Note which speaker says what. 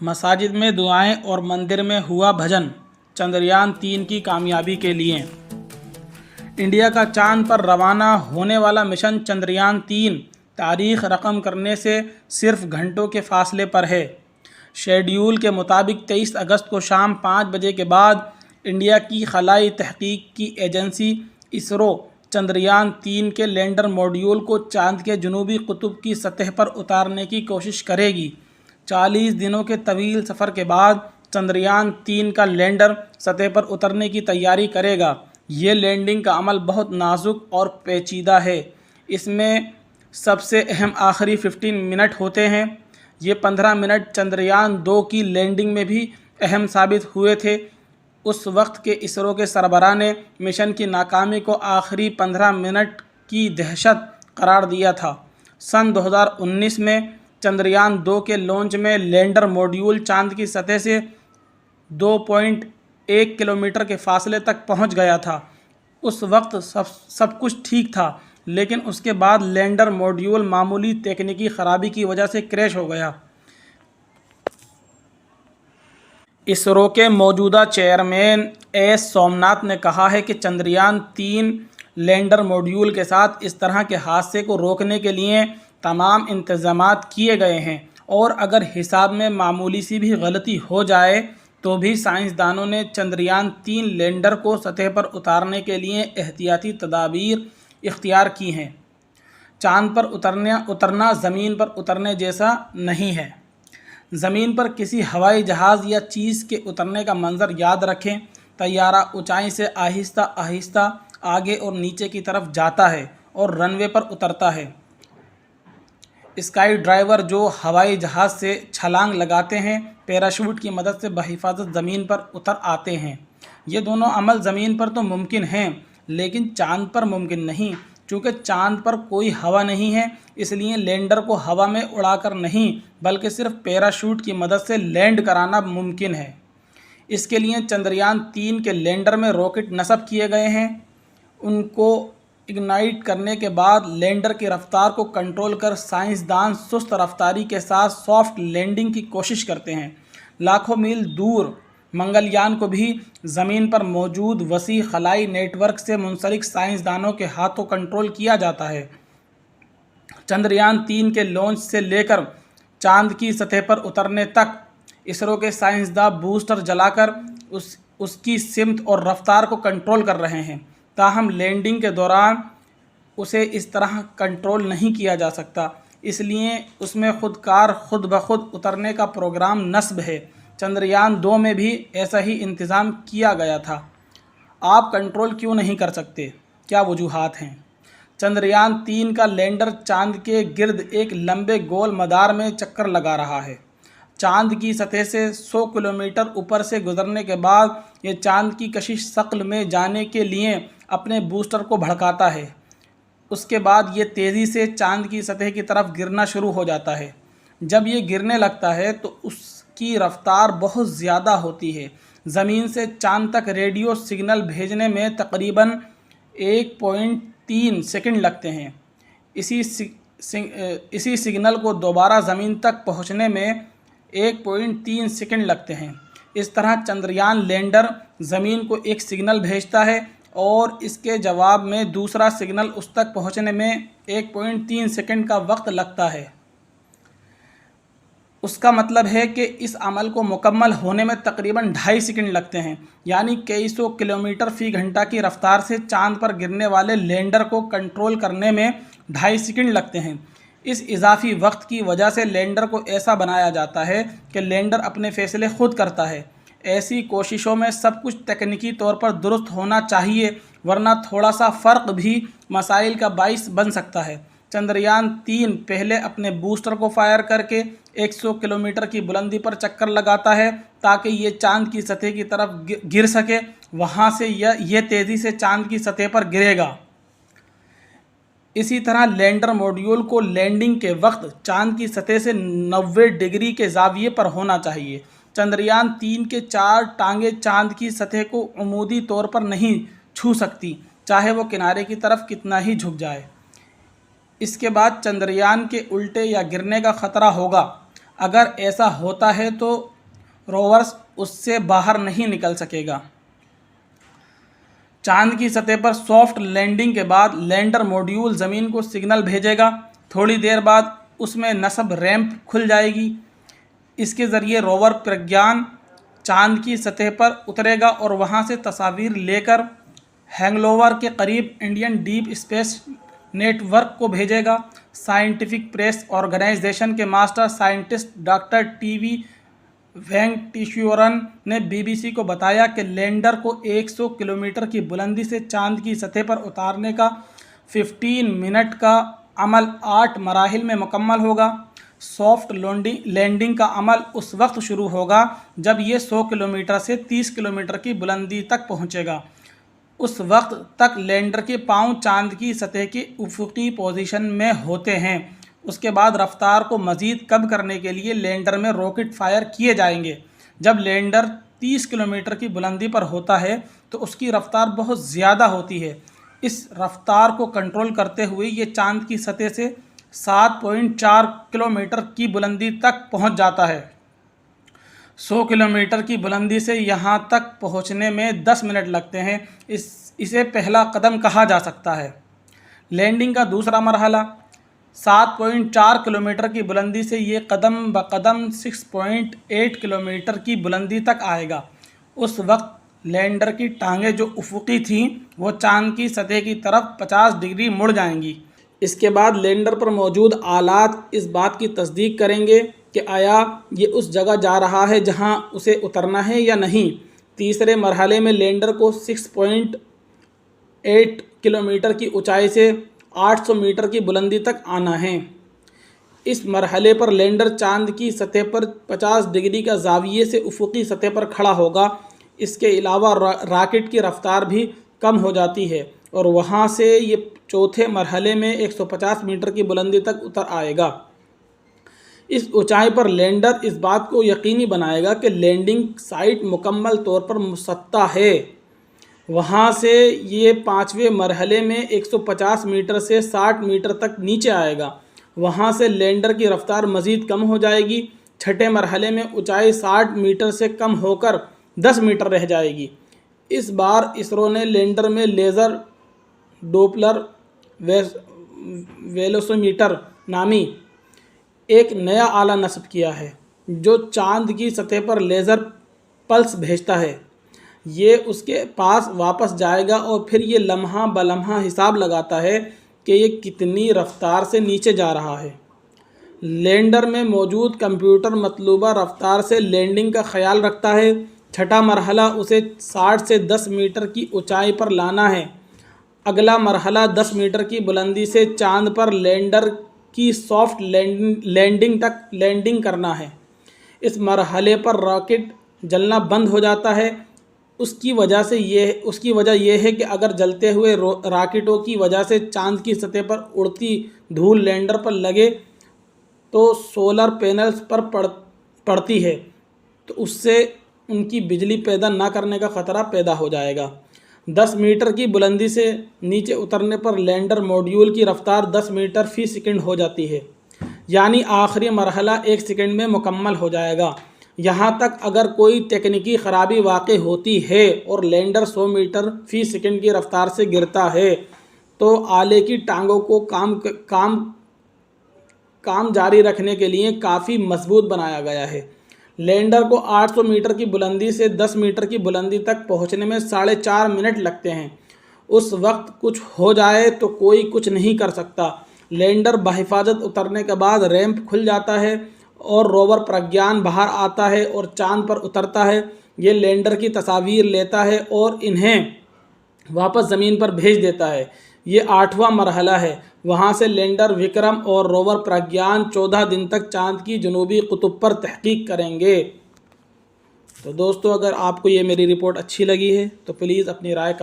Speaker 1: मसाजिद में दुआएं और मंदिर में हुआ भजन, चंद्रयान-3 की कामयाबी के लिए। इंडिया का चांद पर रवाना होने वाला मिशन चंद्रयान-3 तारीख रकम करने से सिर्फ घंटों के फासले पर है। शेड्यूल के मुताबिक 23 अगस्त को शाम 5 बजे के बाद इंडिया की खलाई तहकीक की एजेंसी इसरो चंद्रयान-3 के लैंडर मॉड्यूल को चांद के जनूबी कुतुब की सतह पर उतारने की कोशिश करेगी। 40 दिनों के तवील सफ़र के बाद चंद्रयान-3 का लैंडर सतह पर उतरने की तैयारी करेगा। ये लैंडिंग का अमल बहुत नाजुक और पेचीदा है। इसमें सबसे अहम आखिरी 15 मिनट होते हैं। ये 15 मिनट चंद्रयान-2 की लैंडिंग में भी अहम साबित हुए थे। उस वक्त के इसरो के सरबराह ने मिशन की नाकामी को आखिरी 15 मिनट की दहशत करार दिया था। सन 2019 में चंद्रयान-2 के लॉन्च में लैंडर मॉड्यूल चांद की सतह से 2.1 किलोमीटर के फासले तक पहुंच गया था। उस वक्त सब कुछ ठीक था, लेकिन उसके बाद लैंडर मॉड्यूल मामूली तकनीकी खराबी की वजह से क्रैश हो गया। इसरो के मौजूदा चेयरमैन एस सोमनाथ ने कहा है कि चंद्रयान-3 लैंडर मॉड्यूल के साथ इस तरह के हादसे को रोकने के लिए तमाम इंतजामात किए गए हैं और अगर हिसाब में मामूली सी भी गलती हो जाए तो भी साइंसदानों ने चंद्रयान-3 लैंडर को सतह पर उतारने के लिए एहतियाती तदाबीर इख्तियार की हैं। चांद पर उतरना ज़मीन पर उतरने जैसा नहीं है। ज़मीन पर किसी हवाई जहाज़ या चीज़ के उतरने का मंजर याद रखें। तैयारा ऊंचाई से आहिस्ता आहिस्ता आगे और नीचे की तरफ जाता है और रनवे पर उतरता है। स्काई ड्राइवर जो हवाई जहाज़ से छलांग लगाते हैं, पैराशूट की मदद से बहिफाजत ज़मीन पर उतर आते हैं। ये दोनों अमल ज़मीन पर तो मुमकिन हैं, लेकिन चांद पर मुमकिन नहीं। चूँकि चांद पर कोई हवा नहीं है, इसलिए लैंडर को हवा में उड़ाकर नहीं बल्कि सिर्फ पैराशूट की मदद से लैंड कराना मुमकिन है। इसके लिए चंद्रयान-3 के लैंडर में रॉकेट नस्ब किए गए हैं। उनको इग्नाइट करने के बाद लैंडर की रफ्तार को कंट्रोल कर साइंसदान सुस्त रफ्तारी के साथ सॉफ्ट लैंडिंग की कोशिश करते हैं। लाखों मील दूर मंगलयान को भी ज़मीन पर मौजूद वसी खलाई नेटवर्क से मुंसलिक साइंसदानों के हाथों कंट्रोल किया जाता है। चंद्रयान-3 के लॉन्च से लेकर चांद की सतह पर उतरने तक इसरो के साइंसदान बूस्टर जलाकर उसकी सिमत और रफ्तार को कंट्रोल कर रहे हैं। ताहम लैंडिंग के दौरान उसे इस तरह कंट्रोल नहीं किया जा सकता, इसलिए उसमें खुद ब खुद उतरने का प्रोग्राम नस्ब है। चंद्रयान-2 में भी ऐसा ही इंतज़ाम किया गया था। आप कंट्रोल क्यों नहीं कर सकते? क्या वजूहात हैं? चंद्रयान-3 का लैंडर चांद के गिर्द एक लंबे गोल मदार में चक्कर लगा रहा है। चांद की सतह से 100 किलोमीटर ऊपर से गुजरने के बाद ये चांद की कशिश शक्ल में जाने के लिए अपने बूस्टर को भड़काता है। उसके बाद ये तेज़ी से चांद की सतह की तरफ गिरना शुरू हो जाता है। जब ये गिरने लगता है तो उसकी रफ्तार बहुत ज़्यादा होती है। ज़मीन से चांद तक रेडियो सिग्नल भेजने में तकरीबन 1.3 सेकंड लगते हैं। इसी सिग्नल को दोबारा ज़मीन तक पहुंचने में 1.3 सेकंड लगते हैं। इस तरह चंद्रयान लैंडर ज़मीन को एक सिग्नल भेजता है और इसके जवाब में दूसरा सिग्नल उस तक पहुंचने में 1.3 सेकंड का वक्त लगता है। उसका मतलब है कि इस अमल को मुकम्मल होने में तकरीबन 2.5 सेकंड लगते हैं। यानी कई सौ किलोमीटर फ़ी घंटा की रफ्तार से चांद पर गिरने वाले लैंडर को कंट्रोल करने में 2.5 सेकंड लगते हैं। इस इजाफी वक्त की वजह से लैंडर को ऐसा बनाया जाता है कि लैंडर अपने फ़ैसले खुद करता है। ऐसी कोशिशों में सब कुछ तकनीकी तौर पर दुरुस्त होना चाहिए, वरना थोड़ा सा फ़र्क भी मसाइल का बाइस बन सकता है। चंद्रयान-3 पहले अपने बूस्टर को फायर करके 100 किलोमीटर की बुलंदी पर चक्कर लगाता है ताकि ये चांद की सतह की तरफ गिर सके। वहाँ से यह तेज़ी से चांद की सतह पर गिरेगा। इसी तरह लैंडर मॉड्यूल को लैंडिंग के वक्त चांद की सतह से 90 डिग्री के ज़ाविये पर होना चाहिए। चंद्रयान-3 के 4 टांगे चांद की सतह को अमूदी तौर पर नहीं छू सकती, चाहे वो किनारे की तरफ कितना ही झुक जाए। इसके बाद चंद्रयान के उल्टे या गिरने का ख़तरा होगा। अगर ऐसा होता है तो रोवर्स उससे बाहर नहीं निकल सकेगा। चांद की सतह पर सॉफ्ट लैंडिंग के बाद लैंडर मॉड्यूल ज़मीन को सिग्नल भेजेगा। थोड़ी देर बाद उसमें नस्ब रैंप खुल जाएगी। इसके ज़रिए रोवर प्रज्ञान चांद की सतह पर उतरेगा और वहां से तस्वीर लेकर हैंगलोवर के करीब इंडियन डीप स्पेस नेटवर्क को भेजेगा। साइंटिफिक प्रेस ऑर्गेनाइजेशन के master scientist doctor TV Venkateswaran ने बीबीसी को बताया कि लैंडर को 100 किलोमीटर की बुलंदी से चांद की सतह पर उतारने का 15 मिनट का अमल 8 मराहिल में मुकम्मल होगा। सॉफ्ट लैंडिंग का अमल उस वक्त शुरू होगा जब ये 100 किलोमीटर से 30 किलोमीटर की बुलंदी तक पहुंचेगा। उस वक्त तक लैंडर के पांव चांद की सतह के उफुकी पोजीशन में होते हैं। उसके बाद रफ्तार को मज़ीद कम करने के लिए लैंडर में रॉकेट फायर किए जाएंगे। जब लैंडर 30 किलोमीटर की बुलंदी पर होता है तो उसकी रफ्तार बहुत ज़्यादा होती है। इस रफ्तार को कंट्रोल करते हुए ये चांद की सतह से 7.4 किलोमीटर की बुलंदी तक पहुंच जाता है। 100 किलोमीटर की बुलंदी से यहाँ तक पहुँचने में 10 मिनट लगते हैं। इसे पहला कदम कहा जा सकता है। लैंडिंग का दूसरा मरहला 7.4 किलोमीटर की बुलंदी से ये कदम ब कदम 6.8 किलोमीटर की बुलंदी तक आएगा। उस वक्त लैंडर की टांगें जो उफुकी थीं वो चांद की सतह की तरफ 50 डिग्री मुड़ जाएंगी। इसके बाद लैंडर पर मौजूद आलात इस बात की तस्दीक करेंगे कि आया ये उस जगह जा रहा है जहां उसे उतरना है या नहीं। तीसरे मरहले में लैंडर को 6.8 किलोमीटर की ऊंचाई से 800 मीटर की बुलंदी तक आना है। इस मरहले पर लैंडर चांद की सतह पर 50 डिग्री का ज़ाविये से उफुकी सतह पर खड़ा होगा। इसके अलावा रॉकेट की रफ्तार भी कम हो जाती है और वहां से ये चौथे मरहले में 150 मीटर की बुलंदी तक उतर आएगा। इस ऊंचाई पर लैंडर इस बात को यकीनी बनाएगा कि लैंडिंग साइट मुकम्मल तौर पर मुसत्ता है। वहां से ये पाँचवें मरहले में 150 मीटर से 60 मीटर तक नीचे आएगा। वहां से लैंडर की रफ्तार मज़ीद कम हो जाएगी। छठे मरहले में ऊंचाई 60 मीटर से कम होकर 10 मीटर रह जाएगी। इस बार इसरो ने लैंडर में लेज़र डोपलर वेलोसिमीटर नामी एक नया आला नस्ब किया है जो चांद की सतह पर लेज़र पल्स भेजता है। ये उसके पास वापस जाएगा और फिर ये लम्हा ब लम्हा हिसाब लगाता है कि ये कितनी रफ्तार से नीचे जा रहा है। लैंडर में मौजूद कंप्यूटर मतलूबा रफ्तार से लैंडिंग का ख्याल रखता है। छठा मरहला उसे 60 से 10 मीटर की ऊंचाई पर लाना है। अगला मरहला 10 मीटर की बुलंदी से चांद पर लैंडर की सॉफ्ट लैंडिंग तक लैंडिंग करना है। इस मरहले पर रॉकेट जलना बंद हो जाता है। उसकी वजह यह है कि अगर जलते हुए रॉकेटों की वजह से चांद की सतह पर उड़ती धूल लैंडर पर लगे तो सोलर पैनल्स पर पड़ती है तो उससे उनकी बिजली पैदा ना करने का ख़तरा पैदा हो जाएगा। 10 मीटर की बुलंदी से नीचे उतरने पर लैंडर मॉड्यूल की रफ्तार 10 मीटर फी सेकंड हो जाती है, यानी आखिरी मरहला 1 सेकंड में मुकम्मल हो जाएगा। यहाँ तक अगर कोई तकनीकी ख़राबी वाक़ई होती है और लैंडर 100 मीटर फी सेकंड की रफ्तार से गिरता है तो आले की टांगों को काम जारी रखने के लिए काफ़ी मजबूत बनाया गया है। लैंडर को 800 मीटर की बुलंदी से 10 मीटर की बुलंदी तक पहुंचने में 4.5 मिनट लगते हैं। उस वक्त कुछ हो जाए तो कोई कुछ नहीं कर सकता। लैंडर बहिफाजत उतरने के बाद रैंप खुल जाता है और रोवर प्रज्ञान बाहर आता है और चांद पर उतरता है। ये लैंडर की तस्वीर लेता है और इन्हें वापस ज़मीन पर भेज देता है। ये 8वां मरहला है। वहाँ से लैंडर विक्रम और रोवर प्रज्ञान 14 दिन तक चांद की जनूबी कुतुब पर तहकीक करेंगे। तो दोस्तों, अगर आपको ये मेरी रिपोर्ट अच्छी लगी है तो प्लीज़ अपनी राय कमेंट